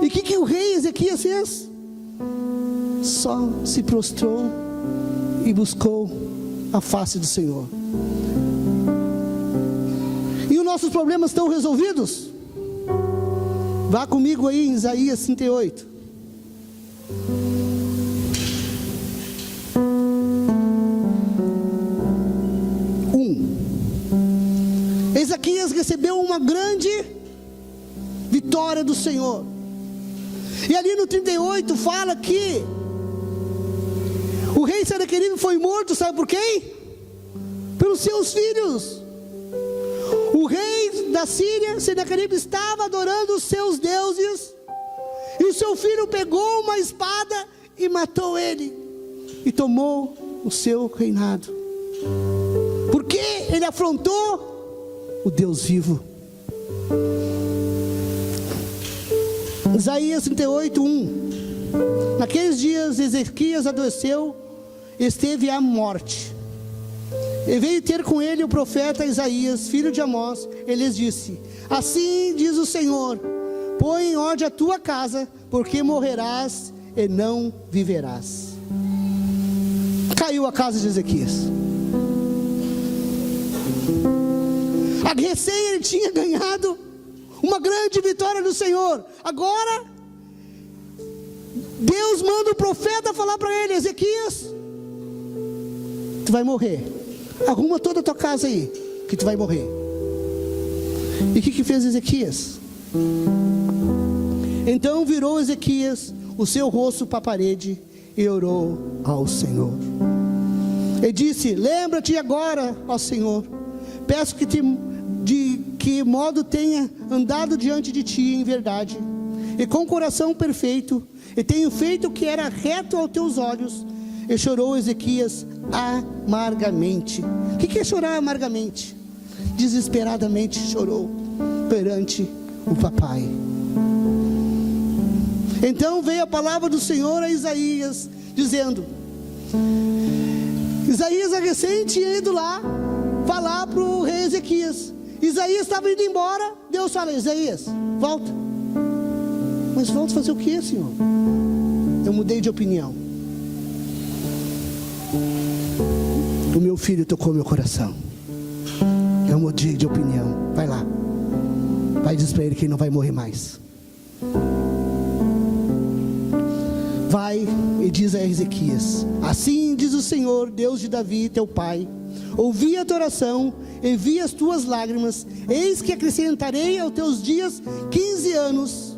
e o que o rei Ezequias fez? Só se prostrou e buscou a face do Senhor. E os nossos problemas estão resolvidos? Vá comigo aí em Isaías 38. Ezequias recebeu uma grande vitória do Senhor. E ali no 38 fala que o rei Senaqueribe foi morto, sabe por quem? Pelos seus filhos. O rei da Síria, Senaqueribe, estava adorando os seus deuses, e o seu filho pegou uma espada e matou ele, e tomou o seu reinado, porque ele afrontou o Deus vivo. Isaías 38, 1. Naqueles dias Ezequias adoeceu, esteve à morte, e veio ter com ele o profeta Isaías, filho de Amós. Ele lhes disse: assim diz o Senhor, põe em ordem a tua casa, porque morrerás e não viverás. Caiu a casa de Ezequias. Recém ele tinha ganhado uma grande vitória do Senhor. Agora Deus manda o profeta falar para ele: Ezequias, tu vai morrer. Arruma toda a tua casa aí, que tu vai morrer. E o que fez Ezequias? Então virou Ezequias o seu rosto para a parede e orou ao Senhor. E disse: lembra-te agora, ó Senhor, peço que de que modo tenha andado diante de ti em verdade e com coração perfeito, e tenho feito o que era reto aos teus olhos. E chorou Ezequias amargamente. O que é chorar amargamente? Desesperadamente chorou perante o papai. Então veio a palavra do Senhor a Isaías, dizendo: Isaías é recente ido lá falar para o rei Ezequias. Isaías estava indo embora. Deus fala: Isaías, volta. Mas volta fazer o que, Senhor? Eu mudei de opinião. O meu filho tocou meu coração. Eu mudei de opinião. Vai lá, vai dizer para ele que ele não vai morrer mais. Vai e diz a Ezequias: assim diz o Senhor, Deus de Davi, teu pai: ouvi a tua oração e vi as tuas lágrimas. Eis que acrescentarei aos teus dias 15 anos.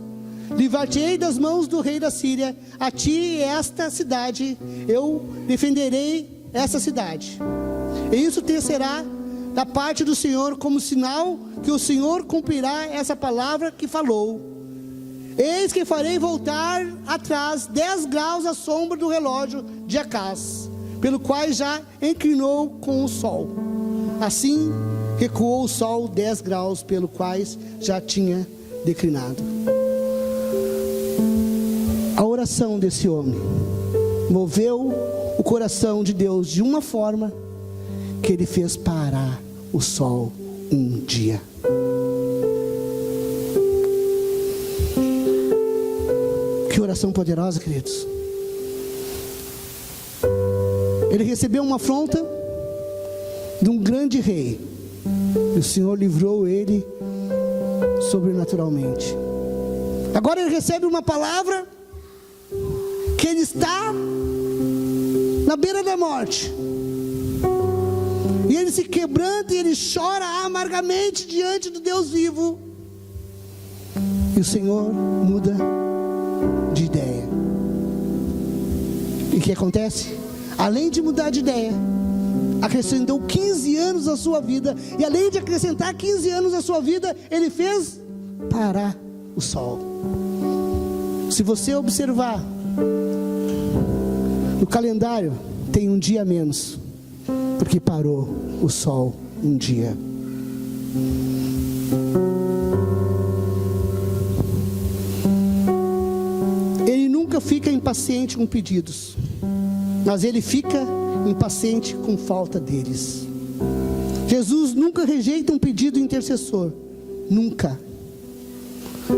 Livrar-te-ei das mãos do rei da Síria. A ti e esta cidade eu defenderei essa cidade. E isso te será da parte do Senhor como sinal que o Senhor cumprirá essa palavra que falou. Eis que farei voltar atrás 10 graus a sombra do relógio de Acaz, pelo qual já inclinou com o sol. Assim recuou o sol 10 graus, pelo qual já tinha declinado. A oração desse homem moveu o coração de Deus de uma forma que ele fez parar o sol um dia. Que oração poderosa, queridos. Ele recebeu uma afronta de um grande rei, e o Senhor livrou ele sobrenaturalmente. Agora ele recebe uma palavra que ele está na beira da morte, e ele se quebranta e ele chora amargamente diante do Deus vivo, e o Senhor muda de ideia. E o que acontece? Além de mudar de ideia, acrescentou 15 anos à sua vida, e além de acrescentar 15 anos à sua vida, ele fez parar o sol. Se você observar no calendário, tem um dia a menos, porque parou o sol um dia. Ele nunca fica impaciente com pedidos, mas ele fica impaciente com falta deles. Jesus nunca rejeita um pedido intercessor, nunca.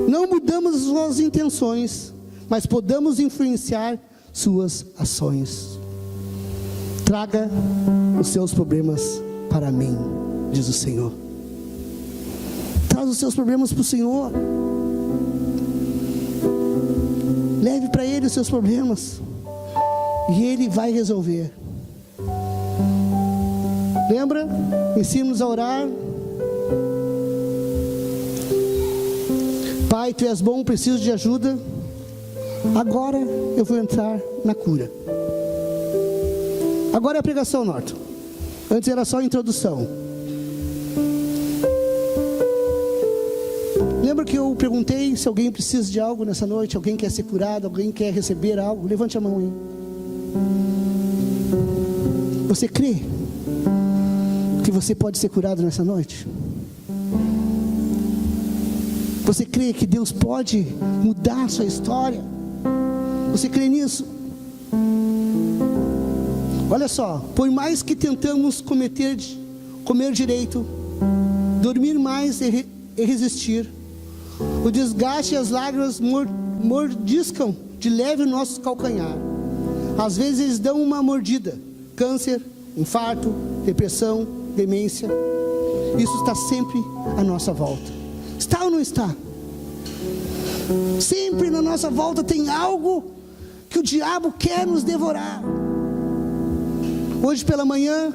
Não mudamos as suas intenções, mas podemos influenciar suas ações. Traga os seus problemas para mim, diz o Senhor. Traz os seus problemas para o Senhor. Leve para Ele os seus problemas, e Ele vai resolver. Lembra? Ensina-nos a orar. Pai, Tu és bom, preciso de ajuda. Agora eu vou entrar na cura. Agora é a pregação, Norton. Antes era só a introdução. Lembra que eu perguntei se alguém precisa de algo nessa noite? Alguém quer ser curado? Alguém quer receber algo? Levante a mão aí. Você crê que você pode ser curado nessa noite? Você crê que Deus pode mudar a sua história? Você crê nisso? Olha só, por mais que tentamos comer direito, dormir mais e resistir, o desgaste e as lágrimas mordiscam de leve o nosso calcanhar. Às vezes eles dão uma mordida. Câncer, infarto, depressão, demência. Isso está sempre à nossa volta. Está ou não está? Sempre na nossa volta tem algo que o diabo quer nos devorar. Hoje pela manhã,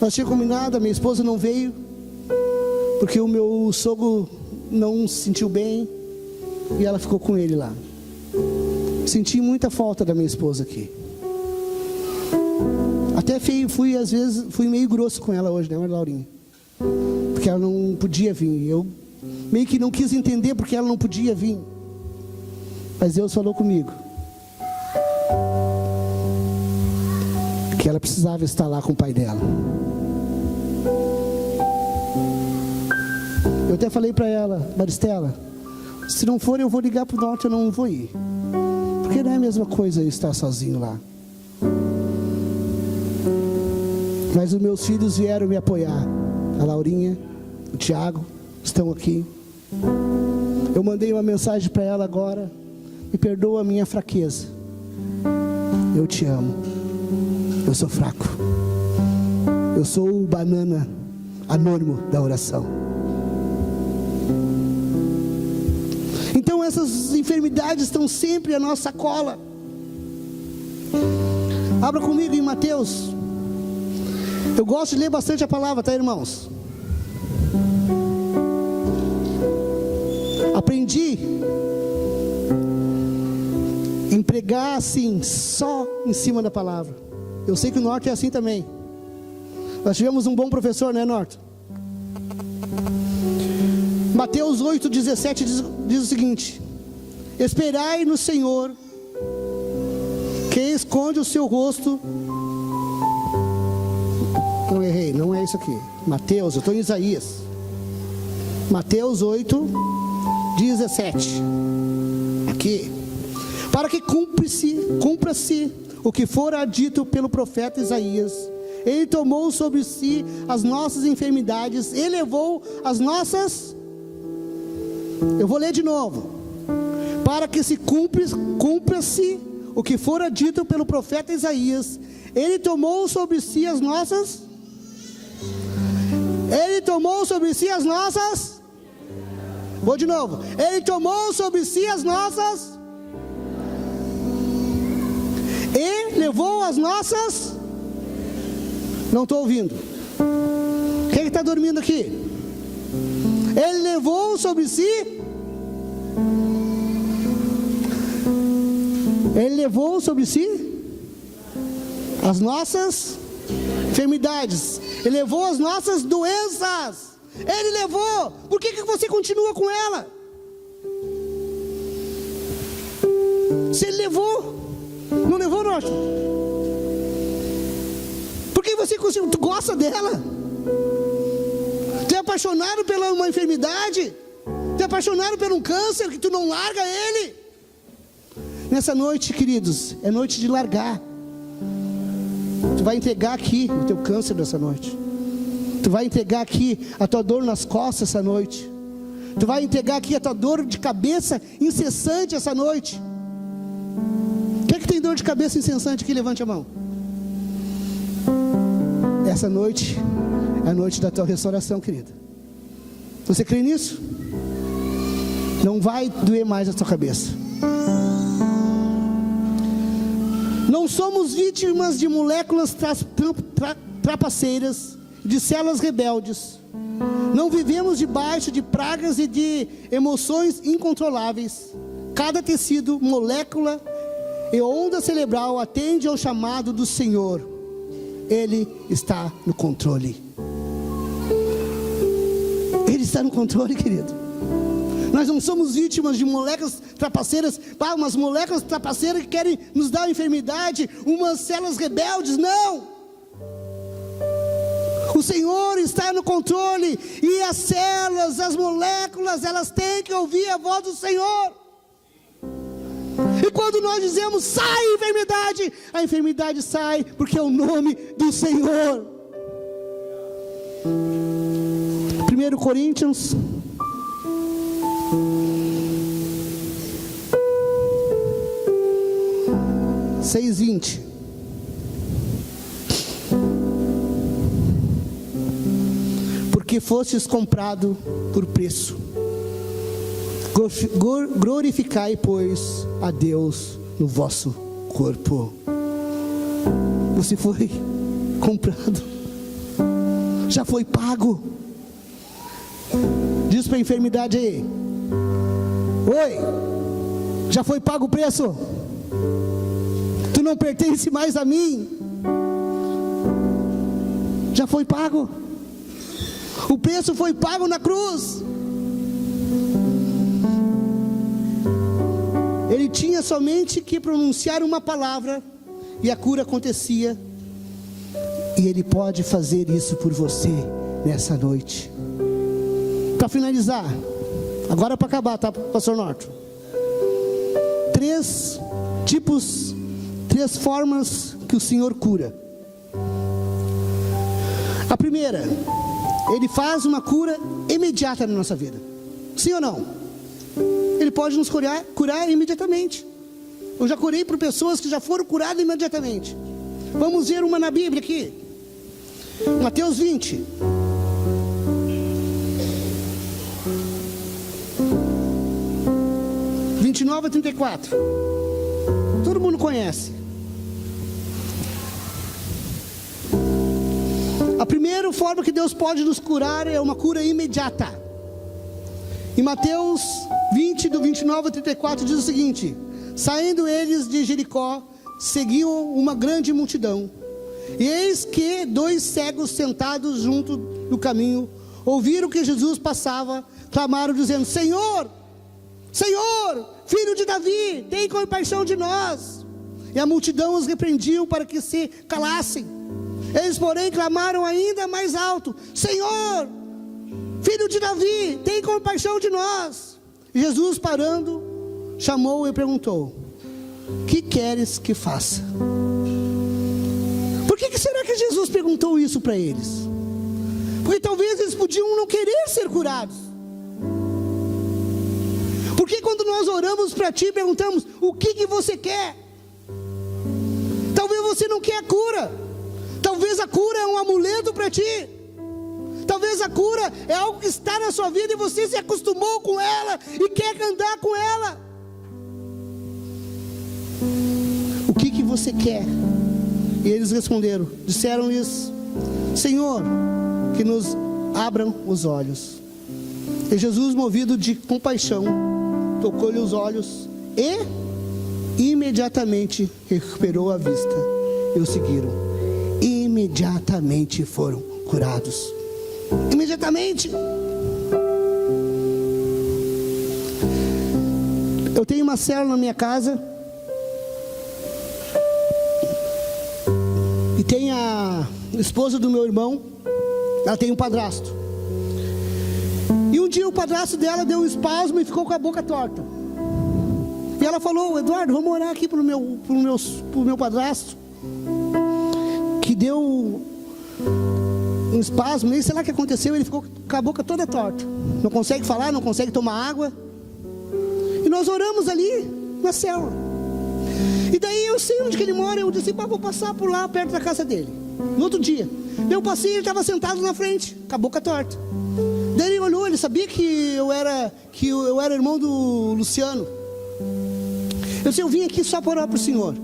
nós tínhamos combinado, a minha esposa não veio, porque o meu sogro não se sentiu bem, e ela ficou com ele lá. Senti muita falta da minha esposa aqui. Até às vezes, fui meio grosso com ela hoje, né, Laurinha? Porque ela não podia vir. Eu meio que não quis entender porque ela não podia vir. Mas Deus falou comigo que ela precisava estar lá com o pai dela. Eu até falei para ela: Maristela, se não for eu vou ligar para o Norte, eu não vou ir. Porque não é a mesma coisa eu estar sozinho lá. Mas os meus filhos vieram me apoiar. A Laurinha, o Tiago estão aqui. Eu mandei uma mensagem para ela agora: me perdoa a minha fraqueza. Eu te amo. Eu sou fraco. Eu sou o banana anônimo da oração. Então essas enfermidades estão sempre à nossa cola. Abra comigo em Mateus. Eu gosto de ler bastante a palavra, tá, irmãos? Aprendi em pregar assim, só em cima da palavra. Eu sei que o Norte é assim também. Nós tivemos um bom professor, né, Norte? Mateus 8:17 diz o seguinte: Esperai no Senhor, que esconde o seu rosto. Não errei, não é isso aqui. Mateus, eu estou em Isaías. Mateus 8, 17. Aqui. Para que cumpra-se o que fora dito pelo profeta Isaías. Ele tomou sobre si as nossas enfermidades, ele levou as nossas. Eu vou ler de novo. Para que se cumpra-se o que fora dito pelo profeta Isaías. Ele tomou sobre si as nossas. Ele tomou sobre si as nossas. Vou de novo. Ele tomou sobre si as nossas. E levou as nossas. Não estou ouvindo. Quem está dormindo aqui? Ele levou sobre si. Ele levou sobre si as nossas enfermidades. Ele levou as nossas doenças. Ele levou. Por que você continua com ela? Se ele levou, não levou, Norton? Por que você continua? Tu gosta dela? Tu é apaixonado pela uma enfermidade? Tu é apaixonado por um câncer que tu não larga ele? Nessa noite, queridos, é noite de largar. Tu vai entregar aqui o teu câncer nessa noite. Tu vai entregar aqui a tua dor nas costas essa noite. Tu vai entregar aqui a tua dor de cabeça incessante essa noite. Quem é que tem dor de cabeça incessante aqui? Levante a mão. Essa noite é a noite da tua restauração, querida. Você crê nisso? Não vai doer mais a tua cabeça. Não somos vítimas de moléculas trapaceiras, de células rebeldes. Não vivemos debaixo de pragas e de emoções incontroláveis. Cada tecido, molécula e onda cerebral atende ao chamado do Senhor. Ele está no controle. Ele está no controle, querido. Nós não somos vítimas de moléculas trapaceiras, umas moléculas trapaceiras que querem nos dar enfermidade, umas células rebeldes, não. O Senhor está no controle, e as células, as moléculas, elas têm que ouvir a voz do Senhor. E quando nós dizemos, sai enfermidade, a enfermidade sai, porque é o nome do Senhor. 1 Coríntios 6:20. Porque fostes comprado por preço. Glorificai, pois, a Deus no vosso corpo. Você foi comprado. Já foi pago. Diz para a enfermidade aí: oi, já foi pago o preço. Tu não pertence mais a mim. Já foi pago. O preço foi pago na cruz. Ele tinha somente que pronunciar uma palavra e a cura acontecia. E Ele pode fazer isso por você nessa noite. Para finalizar, agora para acabar, tá, pastor Norton? 3 tipos, 3 formas que o Senhor cura. A primeira, Ele faz uma cura imediata na nossa vida. Sim ou não? Ele pode nos curar imediatamente. Eu já curei por pessoas que já foram curadas imediatamente. Vamos ver uma na Bíblia aqui. Mateus 20. De 29 a 34. Todo mundo conhece. A primeira forma que Deus pode nos curar é uma cura imediata. Em Mateus 20, do 29 a 34, diz o seguinte: saindo eles de Jericó, seguiam uma grande multidão. E eis que 2 cegos sentados junto do caminho, ouviram que Jesus passava, clamaram dizendo: Senhor, Senhor, filho de Davi, tem compaixão de nós. E a multidão os repreendiam para que se calassem. Eles, porém, clamaram ainda mais alto: Senhor, filho de Davi, tem compaixão de nós. E Jesus, parando, chamou e perguntou: que queres que faça? Por que será que Jesus perguntou isso para eles? Porque talvez eles podiam não querer ser curados. Porque quando nós oramos para ti, perguntamos: o que você quer? Talvez você não quer a cura. Talvez a cura é um amuleto para ti. Talvez a cura é algo que está na sua vida e você se acostumou com ela e quer andar com ela. O que você quer? E eles responderam, disseram-lhes: Senhor, que nos abram os olhos. E Jesus, movido de compaixão, tocou-lhe os olhos e imediatamente recuperou a vista e o seguiram. Imediatamente foram curados. Imediatamente. Eu tenho uma célula na minha casa e tem a esposa do meu irmão. Ela tem um padrasto. E um dia o padrasto dela deu um espasmo e ficou com a boca torta. E ela falou: Eduardo, vamos orar aqui pro meu padrasto, que deu um espasmo, nem sei lá o que aconteceu, ele ficou com a boca toda torta. Não consegue falar, não consegue tomar água. E nós oramos ali na célula. E daí eu sei onde que ele mora, eu disse: vou passar por lá, perto da casa dele. No outro dia, eu passei e ele estava sentado na frente, com a boca torta. Daí ele olhou, ele sabia que eu era irmão do Luciano. Eu disse: eu vim aqui só para orar para o Senhor.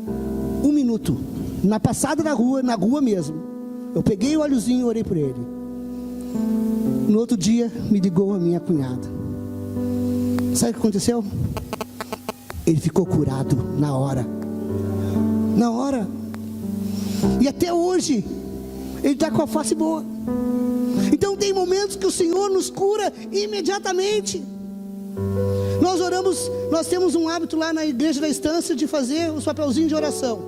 1 minuto, na passada da rua, na rua mesmo, eu peguei o óleozinho e orei por ele. No outro dia, me ligou a minha cunhada. Sabe o que aconteceu? Ele ficou curado na hora. Na hora. E até hoje, ele está com a face boa. Então tem momentos que o Senhor nos cura imediatamente. Nós oramos, nós temos um hábito lá na igreja da Estância de fazer os papelzinhos de oração.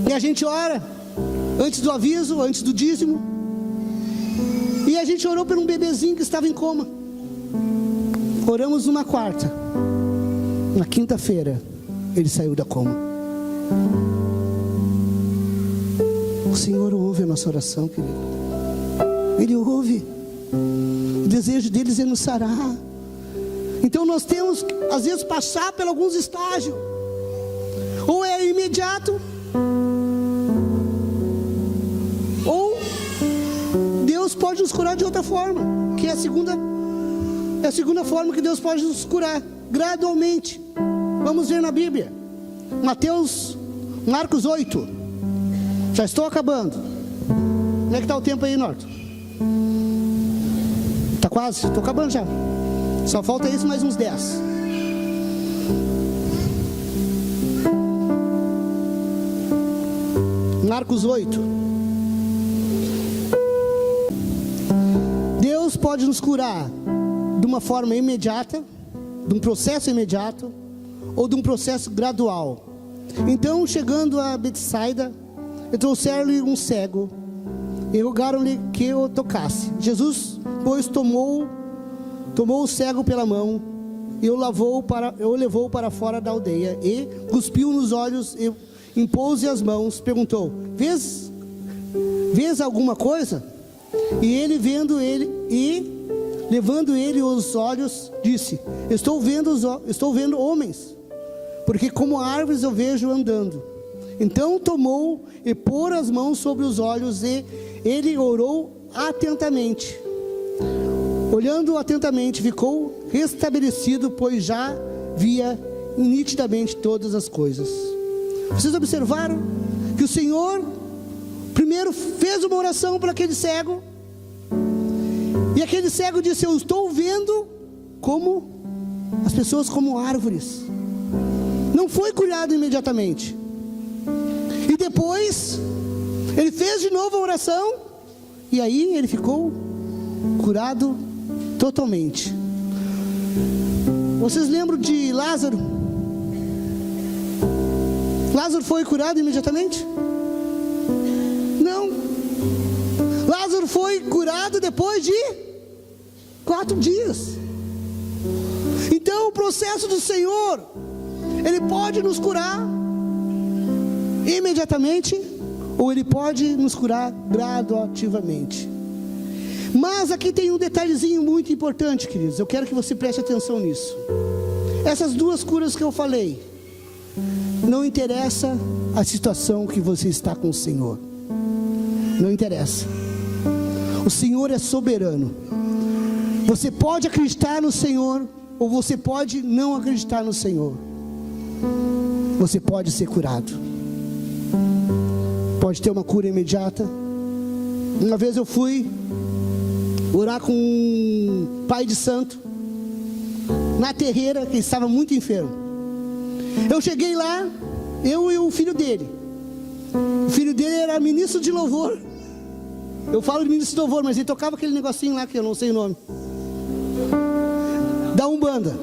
E a gente ora antes do aviso, antes do dízimo. E a gente orou por um bebezinho que estava em coma. Oramos numa quarta. Na quinta-feira, ele saiu da coma. O Senhor ouve a nossa oração, querido. Ele ouve. O desejo deles é nos sarar. Então nós temos que, às vezes, passar por alguns estágios. Ou é imediato, ou Deus pode nos curar de outra forma, que é a segunda forma que Deus pode nos curar, gradualmente. Vamos ver na Bíblia, Marcos 8. Já estou acabando. Como é que está o tempo aí, Norton? Está quase? Estou acabando já. Só falta isso, mais uns 10. Marcos 8. Deus pode nos curar de uma forma imediata, de um processo imediato, ou de um processo gradual. Então, chegando a Betsaida, trouxeram-lhe um cego e rogaram-lhe que o tocasse. Jesus, pois, tomou o cego pela mão e o levou para fora da aldeia e cuspiu nos olhos e impôs-lhe as mãos. Perguntou: vês alguma coisa? E ele, vendo ele e levando ele os olhos, disse: estou vendo homens, porque como árvores eu vejo andando. Então tomou e pôs as mãos sobre os olhos e ele orou atentamente. Olhando atentamente, ficou restabelecido, pois já via nitidamente todas as coisas. Vocês observaram que o Senhor primeiro fez uma oração para aquele cego, e aquele cego disse: eu estou vendo como as pessoas como árvores. Não foi curado imediatamente. E depois ele fez de novo a oração, e aí ele ficou curado totalmente. Vocês lembram de Lázaro? Lázaro foi curado imediatamente? Não. Lázaro foi curado depois de 4 dias. Então o processo do Senhor, Ele pode nos curar imediatamente, ou Ele pode nos curar gradativamente. Mas aqui tem um detalhezinho muito importante, queridos. Eu quero que você preste atenção nisso. Essas 2 curas que eu falei, não interessa a situação que você está com o Senhor. Não interessa. O Senhor é soberano. Você pode acreditar no Senhor, ou você pode não acreditar no Senhor. Você pode ser curado. Pode ter uma cura imediata. Uma vez eu fui orar com um pai de santo na terreira, que estava muito enfermo. Eu cheguei lá, eu e o filho dele. O filho dele era ministro de louvor. Eu falo de ministro de louvor, mas ele tocava aquele negocinho lá que eu não sei o nome, da Umbanda.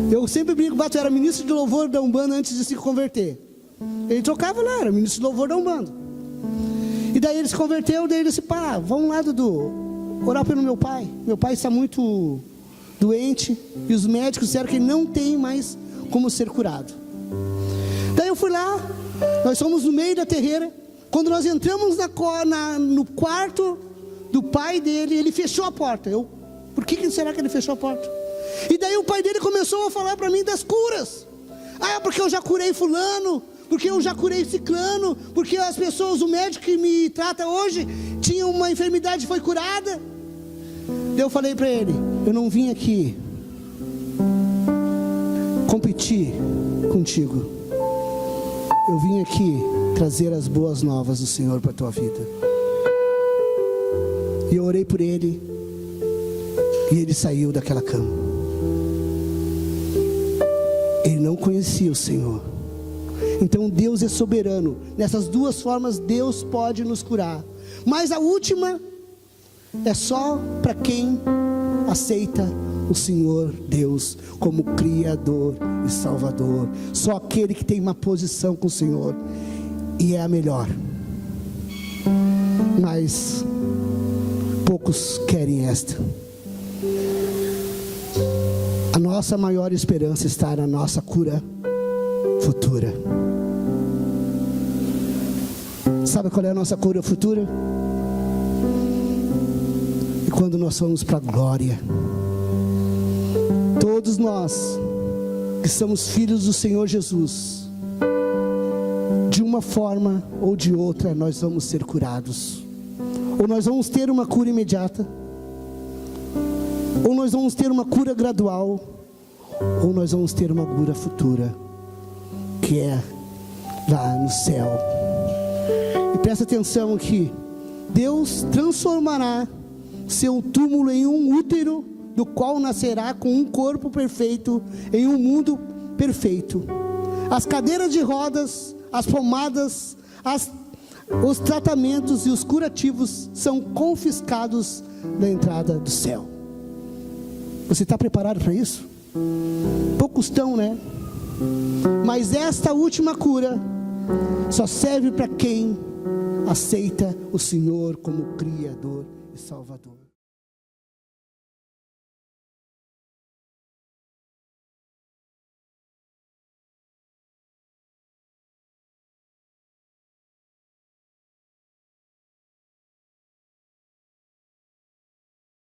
Eu sempre brinco, Bato era ministro de louvor da Umbanda antes de se converter. Ele tocava lá, era ministro de louvor da Umbanda. E daí ele se converteu, daí ele disse, pá, vamos lá, Dudu, orar pelo meu pai. Meu pai está muito doente, e os médicos disseram que ele não tem mais como ser curado. Daí eu fui lá, nós fomos no meio da terreira. Quando nós entramos no quarto do pai dele, ele fechou a porta. Por que será que ele fechou a porta? E daí o pai dele começou a falar para mim das curas. Ah, porque eu já curei fulano, porque eu já curei ciclano, porque as pessoas, o médico que me trata hoje, tinha uma enfermidade e foi curada. Daí eu falei para ele, eu não vim aqui competir contigo. Eu vim aqui trazer as boas novas do Senhor para a tua vida. E eu orei por ele, e ele saiu daquela cama. Ele não conhecia o Senhor. Então Deus é soberano. Nessas 2 formas Deus pode nos curar. Mas a última é só para quem aceita o Senhor Deus como Criador e Salvador. Só aquele que tem uma posição com o Senhor. E é a melhor. Mas poucos querem esta. A nossa maior esperança está na nossa cura futura. Sabe qual é a nossa cura futura? E quando nós vamos para a glória, todos nós que somos filhos do Senhor Jesus, de uma forma ou de outra nós vamos ser curados. Ou nós vamos ter uma cura imediata, ou nós vamos ter uma cura gradual, ou nós vamos ter uma cura futura, que é lá no céu. E presta atenção aqui, Deus transformará seu túmulo em um útero, do qual nascerá com um corpo perfeito, em um mundo perfeito. As cadeiras de rodas, as pomadas, os tratamentos e os curativos são confiscados na entrada do céu. Você está preparado para isso? Poucos estão, né? Mas esta última cura só serve para quem aceita o Senhor como Criador e Salvador.